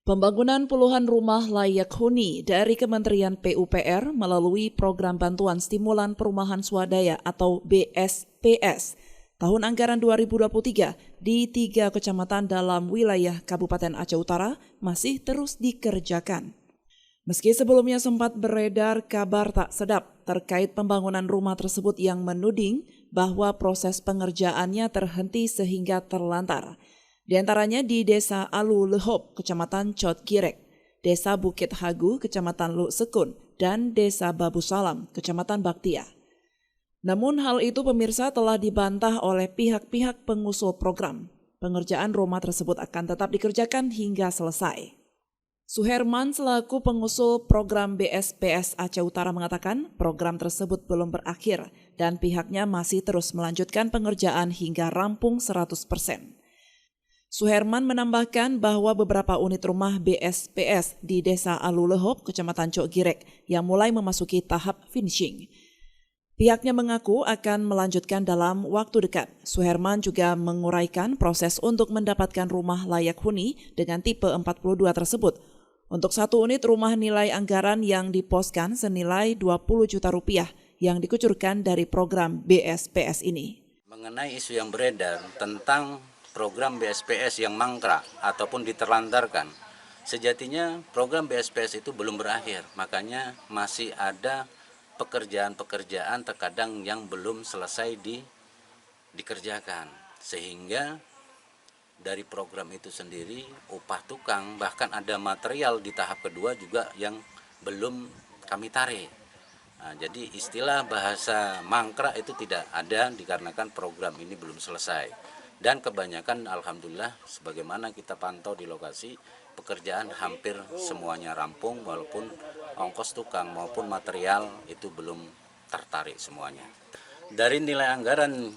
Pembangunan puluhan rumah layak huni dari Kementerian PUPR melalui Program Bantuan Stimulan Perumahan Swadaya atau BSPS tahun anggaran 2023 di 3 kecamatan dalam wilayah Kabupaten Aceh Utara masih terus dikerjakan. Meski sebelumnya sempat beredar kabar tak sedap terkait pembangunan rumah tersebut yang menuding bahwa proses pengerjaannya terhenti sehingga terlantar. Di antaranya di Desa Alu Lehop, Kecamatan Cot Girek, Desa Bukit Hagu, Kecamatan Luk Sekun, dan Desa Babu Salam, Kecamatan Baktia. Namun hal itu pemirsa telah dibantah oleh pihak-pihak pengusul program. Pengerjaan rumah tersebut akan tetap dikerjakan hingga selesai. Suherman selaku pengusul program BSPS Aceh Utara mengatakan program tersebut belum berakhir dan pihaknya masih terus melanjutkan pengerjaan hingga rampung 100%. Suherman menambahkan bahwa beberapa unit rumah BSPS di Desa Alu Lehop, Kecamatan Cok Girek yang mulai memasuki tahap finishing. Pihaknya mengaku akan melanjutkan dalam waktu dekat. Suherman juga menguraikan proses untuk mendapatkan rumah layak huni dengan tipe 42 tersebut. Untuk satu unit rumah nilai anggaran yang diposkan senilai 20 juta rupiah yang dikucurkan dari program BSPS ini. Mengenai isu yang beredar tentang program BSPS yang mangkrak ataupun diterlantarkan, sejatinya program BSPS itu belum berakhir, makanya masih ada pekerjaan-pekerjaan terkadang yang belum selesai dikerjakan, sehingga dari program itu sendiri upah tukang bahkan ada material di tahap kedua juga yang belum kami tarik. Nah, jadi istilah bahasa mangkrak itu tidak ada dikarenakan program ini belum selesai. Dan kebanyakan alhamdulillah sebagaimana kita pantau di lokasi pekerjaan hampir semuanya rampung walaupun ongkos tukang maupun material itu belum tertarik semuanya. Dari nilai anggaran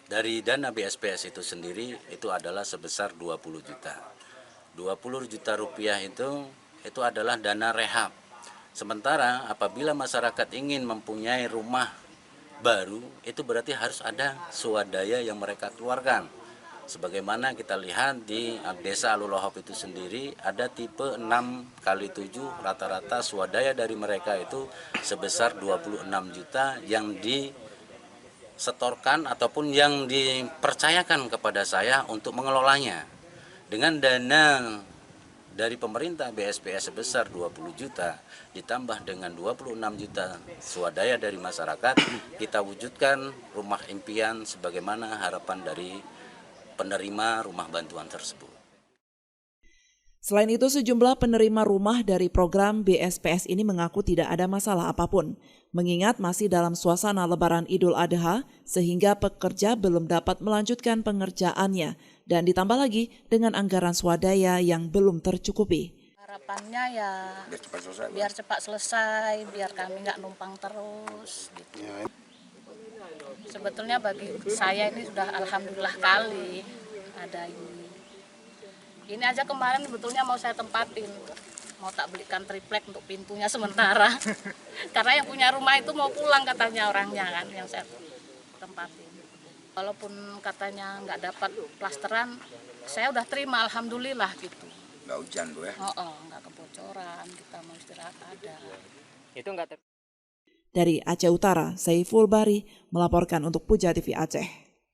dari dana BSPS itu sendiri itu adalah sebesar 20 juta. 20 juta rupiah itu adalah dana rehab. Sementara apabila masyarakat ingin mempunyai rumah baru, itu berarti harus ada swadaya yang mereka keluarkan. Sebagaimana kita lihat di Desa Alu Lehop itu sendiri ada tipe 6x7 rata-rata swadaya dari mereka itu sebesar 26 juta yang disetorkan ataupun yang dipercayakan kepada saya untuk mengelolanya. Dengan dana dari pemerintah BSPS sebesar 20 juta ditambah dengan 26 juta swadaya dari masyarakat, kita wujudkan rumah impian sebagaimana harapan dari penerima rumah bantuan tersebut. Selain itu, sejumlah penerima rumah dari program BSPS ini mengaku tidak ada masalah apapun, mengingat masih dalam suasana Lebaran Idul Adha sehingga pekerja belum dapat melanjutkan pengerjaannya dan ditambah lagi dengan anggaran swadaya yang belum tercukupi. Harapannya ya biar cepat selesai, biar kami nggak numpang terus. Gitu. Sebetulnya bagi saya ini sudah alhamdulillah kali ada ini. Ini aja kemarin sebetulnya mau saya tempatin, mau tak belikan triplek untuk pintunya sementara. Karena yang punya rumah itu mau pulang katanya orangnya kan yang saya tempatin. Walaupun katanya nggak dapat plasteran, saya udah terima alhamdulillah gitu. Nggak hujan Bu ya? Nggak kebocoran, kita mau istirahat ada. Itu nggak Dari Aceh Utara, Saiful Bari melaporkan untuk Puja TV Aceh.